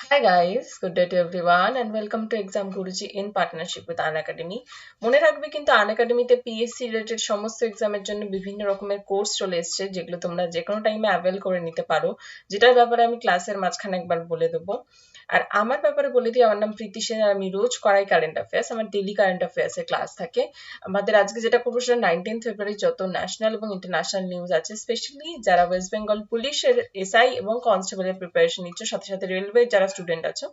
Hi guys, good day to everyone and welcome to Exam Guruji in partnership with Unacademy. মনে রাখবে কিন্তু Unacademy-তে PSC related সমস্ত এক্সামের জন্য বিভিন্ন রকমের কোর্স চলে এসেছে যেগুলো তোমরা যে কোনো টাইমে অ্যাভেল করে নিতে পারো, যেটার ব্যাপারে আমি ক্লাসের মাঝখানে একবার বলে দেবো। আর আমার ব্যাপারে বলে দিই, আমার নাম প্রীতি সেন আর আমি রোজ করাই কারেন্ট অ্যাফেয়ার্স। আমার ডেইলি কারেন্ট অ্যাফেয়ার্সের ক্লাস থাকে। আমাদের আজকে যেটা করবো সেটা 19 ফেব্রুয়ারি যত ন্যাশনাল এবং ইন্টারন্যাশনাল নিউজ আছে, স্পেশালি যারা ওয়েস্ট বেঙ্গল পুলিশের এসআই এবং কনস্টেবলের প্রিপারেশন নিচ্ছ, সাথে সাথে রেলওয়ে যারা স্টুডেন্ট আছো,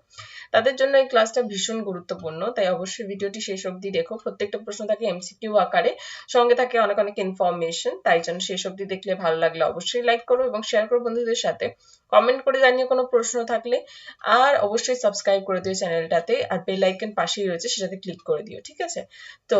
তাদের জন্য এই ক্লাসটা ভীষণ গুরুত্বপূর্ণ। তাই অবশ্যই ভিডিওটি শেষ অবধি দেখো। প্রত্যেকটা প্রশ্ন থাকে এমসিকিউ আকারে, সঙ্গে থাকে অনেক অনেক ইনফরমেশন। তাই জন্য শেষ অবধি দেখলে ভালো লাগলে অবশ্যই লাইক করো এবং শেয়ার করো বন্ধুদের সাথে। কমেন্ট করে জানিয়ে কোনো প্রশ্ন থাকলে, আর অবশ্যই সাবস্ক্রাইব করে দিও চ্যানেলটাতে, আর বেল আইকন পাশেই রয়েছে সেটাতে ক্লিক করে দিও, ঠিক আছে? তো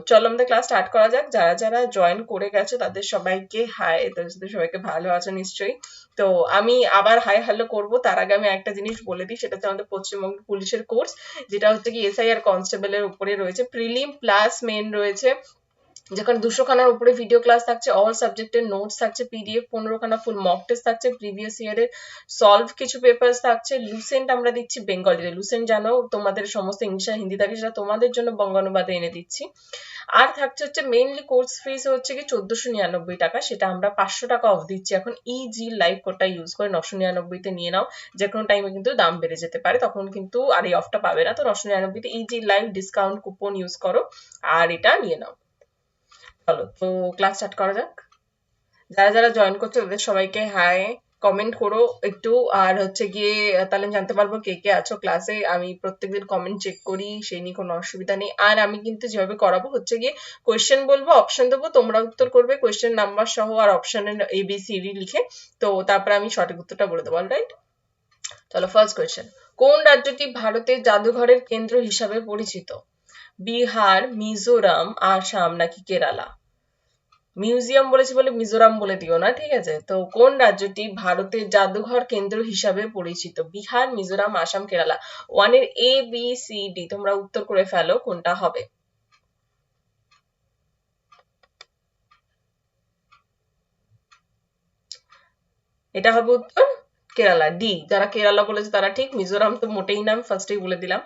চলো আমাদের ক্লাস স্টার্ট করা যাক। যারা যারা জয়েন করে গেছো তাদের সবাইকে হাই, তাদের সবাইকে ভালো আছো নিশ্চয়ই। তো আমি আবার হাই হ্যালো করবো, তার আগে আমি একটা জিনিস বলে দিই, সেটা হচ্ছে আমাদের পশ্চিমবঙ্গ পুলিশের কোর্স, যেটা হচ্ছে কি এসআই আর কনস্টেবলের উপরে রয়েছে। প্রিলিম প্লাস মেন রয়েছে, যেখানে 200 খানার উপরে ভিডিও ক্লাস থাকছে, অল সাবজেক্টের নোটস থাকছে, পিডিএফ 15 খানা ফুল মক টেস্ট থাকছে, প্রিভিয়াস ইয়ারের সলভ কিছু পেপার্স থাকছে। লুসেন্ট আমরা দিচ্ছি বেঙ্গলিতে। লুসেন্ট জানো তোমাদের সমস্ত ইংলিশ আর হিন্দি থাকে, সেটা তোমাদের জন্য বঙ্গানুবাদে এনে দিচ্ছি। আর থাকছে হচ্ছে মেইনলি কোর্স ফিস হচ্ছে কি 1499 টাকা, সেটা আমরা 500 টাকা অফ দিচ্ছি এখন। ইজি লাইভ কোডটা ইউজ করে 999-তে নিয়ে নাও। যে কোনো টাইমে কিন্তু দাম বেড়ে যেতে পারে, তখন কিন্তু আর এই অফটা পাবে না। তো 999-তে easy live discount coupon use করো আর এটা নিয়ে নাও। চলো তো ক্লাস স্টার্ট করা যাক। যারা যারা জয়েন করছো তাদের সবাইকে হাই, কমেন্ট করো একটু। আর হচ্ছে গিয়ে তাহলে আমি জানতে পারবো কে কে আছো ক্লাসে। আমি প্রত্যেকদিন কমেন্ট চেক করি, সেই নিয়ে কোনো অসুবিধা নেই। আর আমি কিন্তু যেভাবে করাবো হচ্ছে গিয়ে কোয়েশ্চেন বলবো, অপশন দেবো, তোমরা উত্তর করবে কোয়েশ্চেন নাম্বার সহ আর অপশনের ABCD লিখে। তো তারপরে আমি সঠিক উত্তরটা বলে দেবো। অলরাইট, চলো ফার্স্ট কোয়েশ্চেন। কোন রাজ্যটি ভারতের জাদুঘরের কেন্দ্র হিসাবে পরিচিত? বিহার, মিজোরাম, আসাম নাকি কেরালা? মিউজিয়াম বলেছি বলে মিজোরাম বলে দিও না, ঠিক আছে? তো কোন রাজ্যটি ভারতের জাদুঘর কেন্দ্র হিসাবে পরিচিত? বিহার, মিজোরাম, আসাম, কেরালা। ওয়ানের ABCD তোমরা উত্তর করে ফেলো কোনটা হবে। এটা হবে উত্তর কেরালা, ডি। যারা কেরালা বলেছে তারা ঠিক, মিজোরাম তো মোটেই না, আমি ফার্স্টেই বলে দিলাম।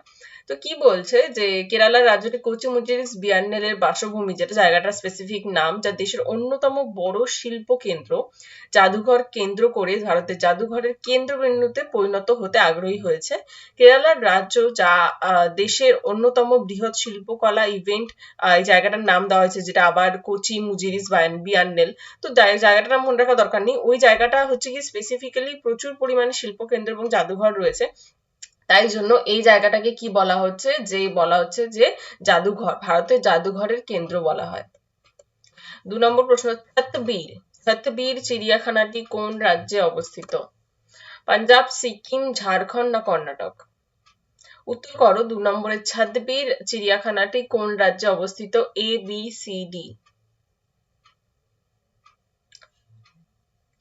তো কি বলছে যে কেরালার রাজ্যটি কোচিমুজিরিস বিয়ান্নেলের বাসভূমি, যেটা জায়গাটার স্পেসিফিক নাম, যা দেশের অন্যতম বড় শিল্প কেন্দ্র, জাদুঘর কেন্দ্র করে ভারতের জাদুঘরের কেন্দ্রবিন্দুতে পরিণত হতে আগ্রহী হয়েছে। কেরালার রাজ্য, যা দেশের অন্যতম বৃহৎ শিল্পকলা ইভেন্ট, এই জায়গাটার নাম দেওয়া হয়েছে, যেটা আবার কোচি মুজিরিস বিয়ান্নেল। তো জায়গাটার নাম মনে রাখার দরকার নেই, ওই জায়গাটা হচ্ছে কি স্পেসিফিক্যালি প্রচুর পরিমাণে শিল্পকেন্দ্র এবং জাদুঘর রয়েছে। তাই জন্য এই জায়গাটাকে কি বলা হচ্ছে, যে বলা হচ্ছে যে জাদুঘর, ভারতের জাদুঘরের কেন্দ্র বলা হয়। 2 নম্বর প্রশ্ন, সতবীর সতবীর চিড়িয়াখানাটি কোন রাজ্যে অবস্থিত? পাঞ্জাব, সিকিম, ঝাড়খণ্ড না কর্ণাটক? উত্তর করো। 2 নম্বরের সতবীর চিড়িয়াখানাটি কোন রাজ্যে অবস্থিত? ABCD।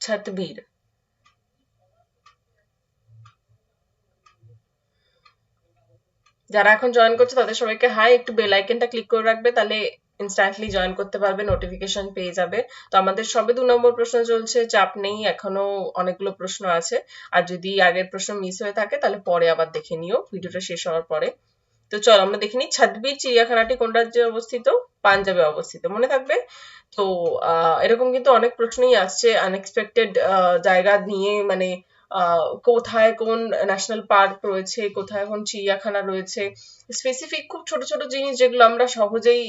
সতবীর। যারা এখন জয়েন করছে তাদের সবাইকে হাই, একটু বেল আইকনটা ক্লিক করে রাখবে, তাহলে ইনস্ট্যান্টলি জয়েন করতে পারবে, নোটিফিকেশন পেয়ে যাবে। তো আমাদের সবে 2 নম্বর প্রশ্ন চলছে, চাপ নেই, এখনো অনেকগুলো প্রশ্ন আছে। আর যদি আগের প্রশ্ন মিস হয়ে থাকে তাহলে পরে আবার দেখে নিও ভিডিওটা শেষ হওয়ার পরে। তো চলো আমরা দেখে নিই, ছাদবীর চিড়িয়াখানাটি কোন রাজ্যে অবস্থিত? পাঞ্জাবে অবস্থিত, মনে থাকবে। তো এরকম কিন্তু অনেক প্রশ্নই আসছে আনএক্সপেক্টেড জায়গা নিয়ে, মানে কোথায় কোন ন্যাশনাল পার্ক রয়েছে, কোথায় কোন চিড়িয়াখানা রয়েছে, স্পেসিফিক খুব ছোট ছোট জিনিস যেগুলো আমরা সহজেই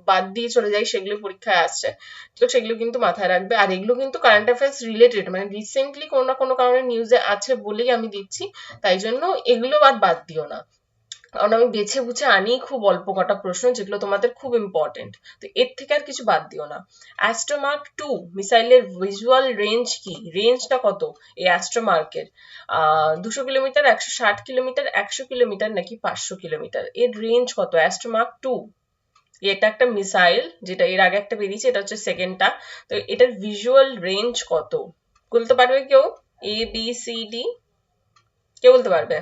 বাদ দিয়ে চলে যাই, সেগুলো পরীক্ষায় আসছে। তো সেগুলো কিন্তু মাথায় রাখবে। আর এগুলো কিন্তু কারেন্ট অ্যাফেয়ার্স রিলেটেড, মানে রিসেন্টলি কোনো না কোনো কারণে নিউজে আছে বলেই আমি দিচ্ছি। তাই জন্য এগুলো আর বাদ দিও না, কারণ আমি বেছে বুঝে আনি খুব অল্প কটা প্রশ্ন যেগুলো তোমাদের খুব ইম্পর্টেন্ট। তো এর থেকে আর কিছু বাদ দিও না। অ্যাস্ট্রোমার্ক 2 মিসাইলের ভিজুয়াল রেঞ্জ কি? রেঞ্জটা কত এই অ্যাস্ট্রোমার্কের? 200 কিলোমিটার, 160 কিলোমিটার, 100 কিলোমিটার নাকি 500 কিলোমিটার? এর রেঞ্জ কত অ্যাস্ট্রোমার্ক 2? এটা একটা মিসাইল, যেটা এর আগে একটা বেরিয়েছে, এটা হচ্ছে সেকেন্ডটা। তো এটার ভিজুয়াল রেঞ্জ কত বলতে পারবে কেউ? ABCD, কে বলতে পারবে?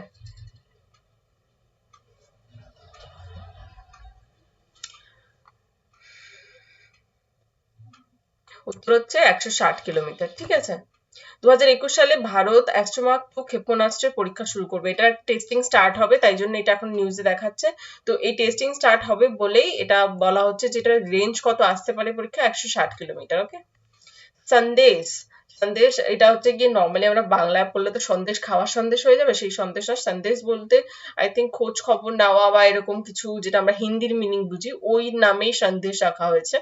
উত্তর হচ্ছে 160 কিলোমিটার, ঠিক আছে? 2021 সালে ভারত অ্যাস্ট্রোমার্ক 2 ক্ষেপণাস্ত্রের পরীক্ষা শুরু করবে। এটা টেস্টিং স্টার্ট হবে, তাই জন্য এটা এখন নিউজে দেখাচ্ছে। তো এই টেস্টিং স্টার্ট হবে বলেই এটা বলা হচ্ছে যে এটার রেঞ্জ কত আসতে পারে পরীক্ষা, 160 কিলোমিটার। ওকে। সন্দেশ, সন্দেশ এটা হচ্ছে গিয়ে নর্মালি আমরা বাংলায় পড়লে তো সন্দেশ খাওয়ার সন্দেশ হয়ে যাবে, সেই সন্দেশ না। সন্দেশ বলতে আই থিঙ্ক খোঁজ খবর নেওয়া বা এরকম কিছু, যেটা আমরা হিন্দির মিনিং বুঝি, ওই নামেই সন্দেশ রাখা হয়েছে।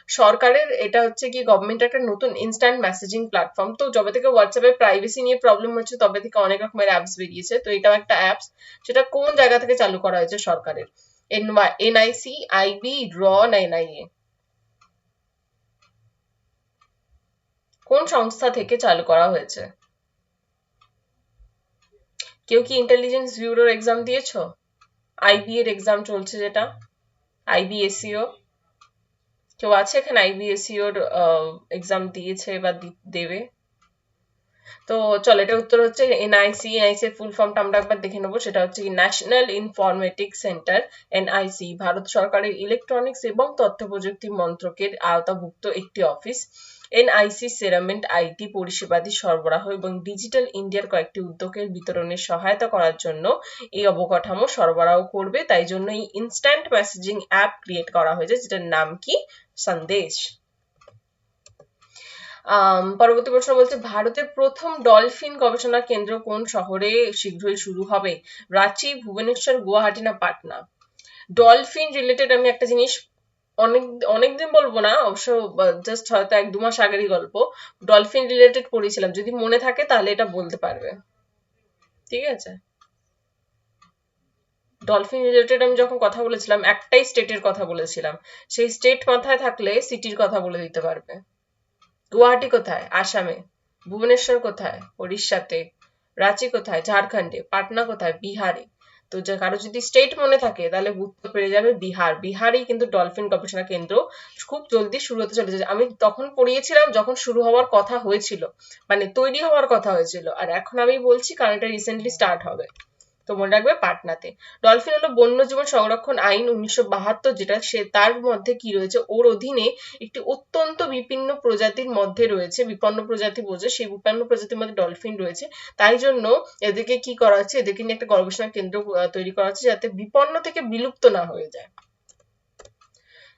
সরকারের এটা হচ্ছে কি গভর্নমেন্টের একটা নতুন ইনস্ট্যান্ট মেসেজিং প্ল্যাটফর্ম। তো যবে থেকে হোয়াটসঅ্যাপে প্রাইভেসি নিয়ে প্রবলেম হচ্ছে তবে থেকে অনেক রকমের অ্যাপস বেরিয়েছে, তো এটাও একটা অ্যাপস। সেটা কোন জায়গা থেকে চালু করা হয়েছে সরকারের? এনআইসি, আইবি, র না এনআইএ? কোন সংস্থা থেকে চালু করা হয়েছে? কেউ কি ইন্টেলিজেন্স ব্যুরোর এক্সাম দিয়েছো? আইবি এর এক্সাম চলছে যেটা, আইবিএসইও। কেউ আছে এখানে আইবিএসইও এর এক্সাম দিয়েছে বা দেবে? তো চল, এটার উত্তর হচ্ছে এনআইসি। এনআইসি এর ফুল ফর্মটা আমরা একবার দেখে নেবো। সেটা হচ্ছে national informatics centre. NIC Bharat সরকারের ইলেকট্রনিক্স এবং তথ্য প্রযুক্তি মন্ত্রকের আওতাভুক্ত একটি অফিস। এনআইসি সেরামেন্ট আইটি পরিষেবাদি সরবরাহ এবং ডিজিটাল ইন্ডিয়ার কয়েকটি উদ্যোগের বিতরণে সহায়তা করার জন্য এই অবকাঠামো সরবরাহ করবে। তাই জন্য এই ইনস্ট্যান্ট মেসেজিং অ্যাপ ক্রিয়েট করা হয়েছে, যেটার নাম কি? সন্দেশ। পরবর্তী প্রশ্ন বলছে, ভারতের প্রথম ডলফিন গবেষণা কেন্দ্র কোন শহরে শীঘ্রই শুরু হবে? রাঁচি, ভুবনেশ্বর, গুয়াহাটি না পাটনা? ডলফিন রিলেটেড আমি একটা জিনিস অনেক অনেকদিন বলবো না অবশ্য, জাস্ট হয়তো 1-2 মাস আগেরই গল্প, ডলফিন রিলেটেড পড়েছিলাম। যদি মনে থাকে তাহলে এটা বলতে পারবে, ঠিক আছে? ডলফিন রিলেটেড আমি যখন কথা বলেছিলাম একটাই স্টেটের কথা বলেছিলাম, সেই স্টেট মাথায় থাকলে সিটির কথা বলে দিতে পারবে। গুয়াহাটি কোথায়? আসামে। ভুবনেশ্বর কোথায়? উড়িষ্যাতে। রাঁচি কোথায়? ঝাড়খণ্ডে। পাটনা কোথায়? বিহারে। তো যে কারো যদি স্টেট মনে থাকে তাহলে উত্তর পেয়ে যাবে বিহার। বিহারেই কিন্তু ডলফিন গবেষণা কেন্দ্র খুব জলদি শুরু হতে চলেছে। আমি তখন পড়িয়েছিলাম যখন শুরু হওয়ার কথা হয়েছিল, মানে তৈরি হওয়ার কথা হয়েছিল, আর এখন আমি বলছি কারণ এটা রিসেন্টলি স্টার্ট হবে। তো মনে রাখবে পাটনাতে। ডলফিন হলো বন্যজীবন সংরক্ষণ আইন 1972, যেটা সে তার মধ্যে কি রয়েছে, ওর অধীনে একটি অত্যন্ত বিপন্ন প্রজাতির মধ্যে রয়েছে, বিপন্ন প্রজাতি বোঝে, সেই বিপন্ন প্রজাতির মধ্যে ডলফিন রয়েছে। তাই জন্য এদেরকে কি করা হচ্ছে, এদেরকে নিয়ে একটা গবেষণা কেন্দ্র তৈরি করা হচ্ছে যাতে বিপন্ন থেকে বিলুপ্ত না হয়ে যায়।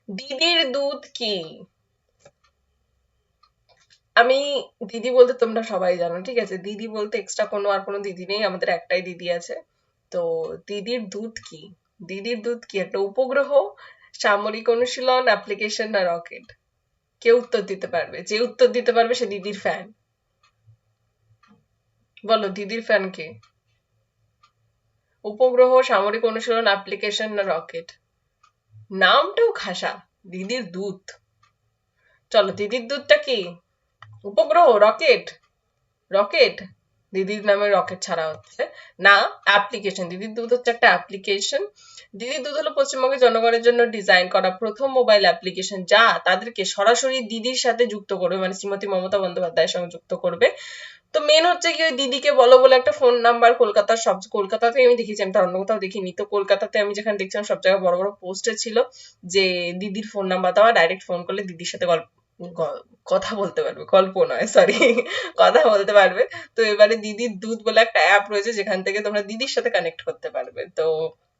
দিদির দুধ কি? আমি দিদি বলতে তোমরা সবাই জানো, ঠিক আছে? দিদি বলতে এক্সট্রা কোনো আর কোনো দিদি নেই, আমাদের একটাই দিদি আছে। তো দিদির দুধ কি? দিদির দুধ কি একটা উপগ্রহ, সামরিক অনুশীলন, অ্যাপ্লিকেশন না রকেট? কে উত্তর দিতে পারবে? যে উত্তর দিতে পারবে সে দিদির ফ্যান। বলো, দিদির ফ্যান কে? উপগ্রহ, সামরিক অনুশীলন, অ্যাপ্লিকেশন না রকেট? নামটাও খাসা, দিদির দুধ। চলো, দিদির দুধটা কি? উপগ্রহ, রকেট? রকেট? দিদির নামে রকেট ছাড়া হচ্ছে না। অ্যাপ্লিকেশন। দিদির দুধ হচ্ছে একটা অ্যাপ্লিকেশন। দিদির দুধ হলো পশ্চিমবঙ্গের জনগণের জন্য ডিজাইন করা প্রথম মোবাইল অ্যাপ্লিকেশন, যা তাদেরকে সরাসরি দিদির সাথে যুক্ত করবে, মানে শ্রীমতী মমতা বন্দ্যোপাধ্যায়ের সঙ্গে যুক্ত করবে। তো মেন হচ্ছে কি, ওই দিদিকে বলো বলে একটা ফোন নাম্বার কলকাতার সব, কলকাতাতে আমি দেখেছি, আমি তার অন্য কোথাও দেখিনি। তো কলকাতাতে আমি যেখানে দেখছিলাম সব জায়গায় বড় বড় পোস্টে ছিল যে দিদির ফোন নাম্বার দেওয়া, ডাইরেক্ট ফোন করলে দিদির সাথে কথা বলতে পারবে, গল্প নয় সরি, কথা বলতে পারবে। তো এবারে দিদির দুধ বলে একটা অ্যাপ রয়েছে যেখান থেকে তোমরা দিদির সাথে কানেক্ট করতে পারবে। তো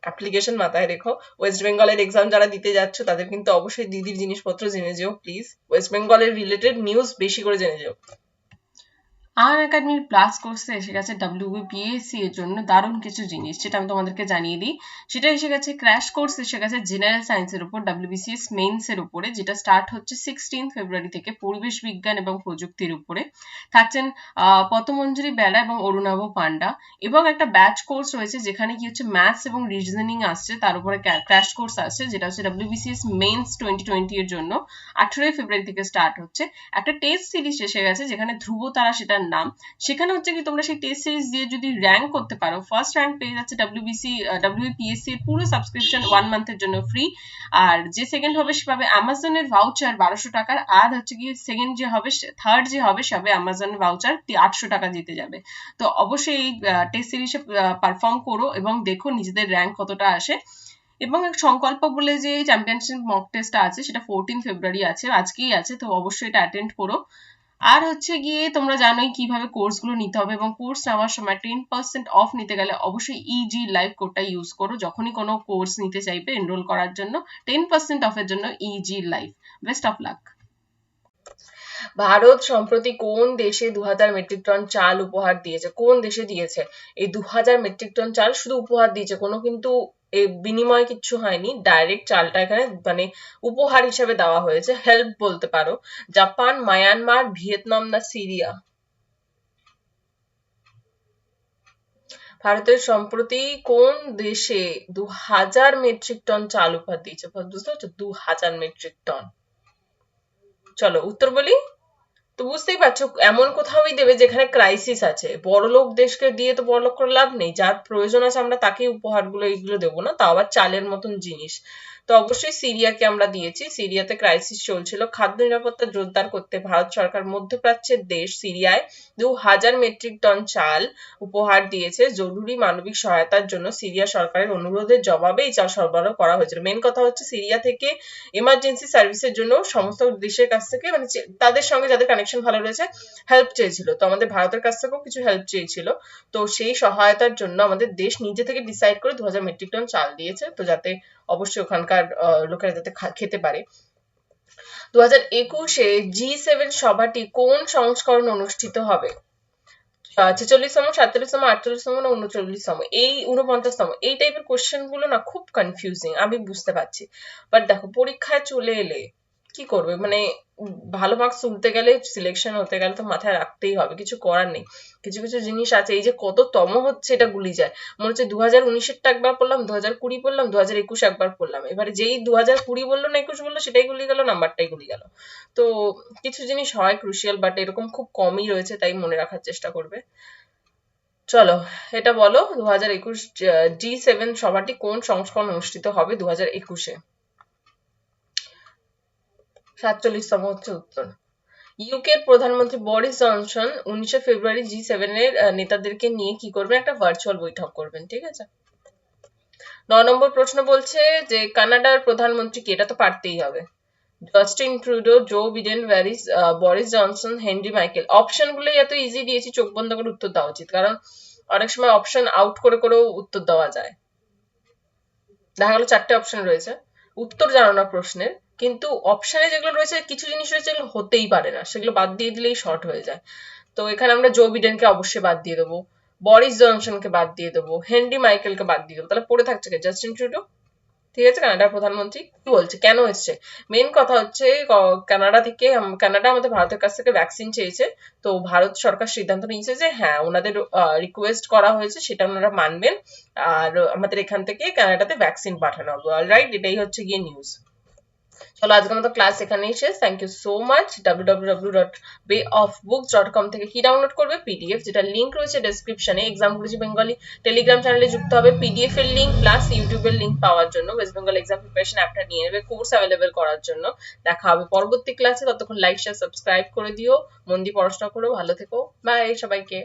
অ্যাপ্লিকেশন মাথায় রেখো। ওয়েস্ট বেঙ্গলের এক্সাম যারা দিতে যাচ্ছ তাদের কিন্তু অবশ্যই দিদির জিনিসপত্র জেনে যেও প্লিজ। ওয়েস্ট বেঙ্গলের রিলেটেড নিউজ বেশি করে জেনে যেও। আনএকাডেমির প্লাস কোর্সে এসে গেছে WBPSC এর জন্য দারুণ কিছু জিনিস, যেটা আমি তোমাদেরকে জানিয়ে দিই। সেটা এসে গেছে ক্র্যাশ কোর্স, এসে গেছে জেনারেল সায়েন্সের উপর WBCS মেইনস এর উপরে, যেটা স্টার্ট হচ্ছে 16 ফেব্রুয়ারি থেকে, পরিবেশ বিজ্ঞান এবং প্রযুক্তির উপরে। থাকছেন পতমঞ্জরি বেলা এবং অরুণাভ পান্ডা। এবং একটা ব্যাচ কোর্স রয়েছে যেখানে কি হচ্ছে ম্যাথস এবং রিজনিং আসছে, তার উপরে ক্র্যাশ কোর্স আসছে, যেটা হচ্ছে WBCS মেইনস 2020 এর জন্য 18 ফেব্রুয়ারি থেকে স্টার্ট হচ্ছে। একটা টেস্ট সিরিজ এসে গেছে যেখানে ধ্রুবতারা সেটার নাম। সেখানে হচ্ছে কি তোমরা সেই টেস্ট সিরিজ দিয়ে যদি র্যাঙ্ক করতে পারো, ফার্স্ট র্যাঙ্ক পেয়ে যাচ্ছে WBPSC এর পুরো সাবস্ক্রিপশন 1 মান্থের জন্য ফ্রি। আর যে সেকেন্ড হবে সে পাবে অ্যামাজনের ভাউচার 1200 টাকার। আর হচ্ছে কি সেকেন্ড যে হবে, থার্ড যে হবে সে পাবে অ্যামাজনের ভাউচার 800 টাকা জিতে যাবে। তো অবশ্যই এই টেস্ট সিরিজে পারফর্ম করো এবং দেখো নিজেদের র্যাঙ্ক কতটা আসে। এবং সংকল্প বলে যে চ্যাম্পিয়নশিপ মক টেস্টটা আছে সেটা 14 ফেব্রুয়ারি আছে, আজকেই আছে, তো অবশ্যই এটা অ্যাটেন্ড করো। আর হচ্ছে গিয়ে তোমরা জানোই কিভাবে কোর্সগুলো নিতে হবে, এবং কোর্স নেওয়ার সময় 10% অফ নিতে গেলে অবশ্যই ইজি লাইভ কোডটা ইউজ করো। যখনই কোনো কোর্স নিতে চাইবে এনরোল করার জন্য 10% অফের জন্য easy live. Best of luck. Bharat সম্প্রতি কোন দেশে 2000 মেট্রিক টন চাল উপহার দিয়েছে? কোন দেশে দিয়েছে? এই 2000 মেট্রিক টন চাল শুধু উপহার দিয়েছে, কোনো কিন্তু বিনিময় কিচ্ছু হয়নি, ডাইরেক্ট চালটা এখানে মানে উপহার হিসেবে দেওয়া হয়েছে, হেল্প বলতে পারো। জাপান, মায়ানমার, ভিয়েতনাম না সিরিয়া? ভারতের সম্প্রতি কোন দেশে 2000 মেট্রিক টন চাল উপহার দিয়েছে? বুঝতে পারছো, 2000 মেট্রিক টন। চলো উত্তর বলি। তো বুঝতেই পারছো এমন কোথাওই দেবে যেখানে ক্রাইসিস আছে। বড়লোক দেশকে দিয়ে তো বড়লোক করে লাভ নেই, যার প্রয়োজন আছে আমরা তাকেই উপহারগুলো এইগুলো দেবো না, তাও আবার চালের মতন জিনিস। তো অবশ্যই সিরিয়াকে আমরা দিয়েছি, সিরিয়াতে ক্রাইসিস চলছিল, খাদ্য নিরাপত্তা জোরদার করতে ভারত সরকার মধ্যপ্রাচ্যের দেশ সিরিয়ায় 2000 মেট্রিক টন চাল উপহার দিয়েছে। জরুরি মানবিক সহায়তার জন্য সিরিয়া সরকারের অনুরোধের জবাবে এই চাল সরবরাহ করা হয়েছিল। মেন কথা হচ্ছে সিরিয়া থেকে এমার্জেন্সি সার্ভিসের জন্য সমস্ত দেশের কাছ থেকে মানে তাদের সঙ্গে যাদের কানেকশন ভালো রয়েছে হেল্প চেয়েছিল, তো আমাদের ভারতের কাছ থেকেও কিছু হেল্প চেয়েছিল। তো সেই সহায়তার জন্য আমাদের দেশ নিজে থেকে ডিসাইড করে 2000 মেট্রিক টন চাল দিয়েছে, তো যাতে অবশ্যই ওখানকার লোকেরা যাতে খেতে পারে। 2021-এ G7 সভাটি কোন সংস্করণ অনুষ্ঠিত হবে? 46তম, 47তম, 48তম না 39তম? এই 49তম। এই টাইপের কোশ্চেন গুলো না খুব কনফিউজিং, আমি বুঝতে পারছি, বাট দেখো পরীক্ষায় চলে এলে কি করবে, মানে ভালো মার্কস তুলতে গেলে, সিলেকশন হতে গেলে তো মাথায় রাখতেই হবে, কিছু করার নেই। কিছু কিছু জিনিস আছে, এই যে কত তম হচ্ছে এটা গুলি যায়। মনে হচ্ছে 2019-এরটা একবার পড়লাম, 2020 পড়লাম, 2021 একবার পড়লাম, এবারে যেই 2020 বললো না 21 বললো সেটাই গুলি গেল, নাম্বারটাই গুলি গেল। তো কিছু জিনিস হয় ক্রুশিয়াল, বাট এরকম খুব কমই রয়েছে, তাই মনে রাখার চেষ্টা করবে। চলো এটা বলো, 2021 G7 সভাটি কোন সংস্করণ অনুষ্ঠিত হবে 2021-এ? 47তম হচ্ছে উত্তর। ইউকের প্রধানমন্ত্রী বরিস জনসন 19 ফেব্রুয়ারি G7 এর নেতাদেরকে নিয়ে কি করবেন? একটা ভার্চুয়াল বৈঠক করবেন, ঠিক আছে। 9 নম্বর প্রশ্ন বলছে যে কানাডার প্রধানমন্ত্রী কি? এটা তো পারতেই হবে। Justin Trudeau, Joe Biden, Boris Johnson, Henry Michael. Option গুলো এত ইজি দিয়েছি, চোখ বন্ধ করে উত্তর দেওয়া উচিত, কারণ অনেক সময় অপশন আউট করে করেও উত্তর দেওয়া যায়। দেখা গেল 4টে অপশন রয়েছে উত্তর জানো না প্রশ্নের, কিন্তু অপশনে যেগুলো রয়েছে কিছু জিনিস রয়েছে যেগুলো হতেই পারে না, সেগুলো বাদ দিয়ে দিলেই শর্ট হয়ে যায়। তো এখানে আমরা জো বিডেনকে অবশ্যই বাদ দিয়ে দেবো, বরিস জনসনকে বাদ দিয়ে দেবো, হেনরি মাইকেলকে বাদ দিয়ে দেবো, তাহলে পড়ে থাকছে কে? জাস্টিন ট্রুডো, ঠিক আছে, কানাডার প্রধানমন্ত্রী। কি বলছে, কেন এসছে? মেন কথা হচ্ছে কানাডা থেকে, কানাডা আমাদের ভারতের কাছ থেকে ভ্যাকসিন চেয়েছে, তো ভারত সরকার সিদ্ধান্ত নিয়েছে যে হ্যাঁ ওনাদের রিকোয়েস্ট করা হয়েছে, সেটা ওনারা মানবেন, আর আমাদের এখান থেকে কানাডাতে ভ্যাকসিন পাঠানো হবে। অলরাইট, এটাই হচ্ছে গিয়ে নিউজ। চলো আজকের মতো ক্লাস এখানেই শেষ। Thank you so much. www.wayofbooks.com থেকে কি ডাউনলোড করবে? পিডিএফ, যেটা লিংক রয়েছে ডেসক্রিপশনে। এক্সাম গুরুজি বেঙ্গলি টেলিগ্রাম চ্যানেলে যুক্ত হবে পিডিএফ এর লিংক প্লাস ইউটিউবের লিংক পাওয়ার জন্য। ওয়েস্ট বেঙ্গল এক্সাম প্রিপারেশন অ্যাপটা নিয়ে নেবে কোর্স অ্যাভেলেবেল করার জন্য। দেখা হবে পরবর্তী ক্লাসে, ততক্ষণ লাইক শেয়ার সাবস্ক্রাইব করে দিও, মন দিয়ে পড়াশোনা করো, ভালো থেকো, বাই সবাইকে।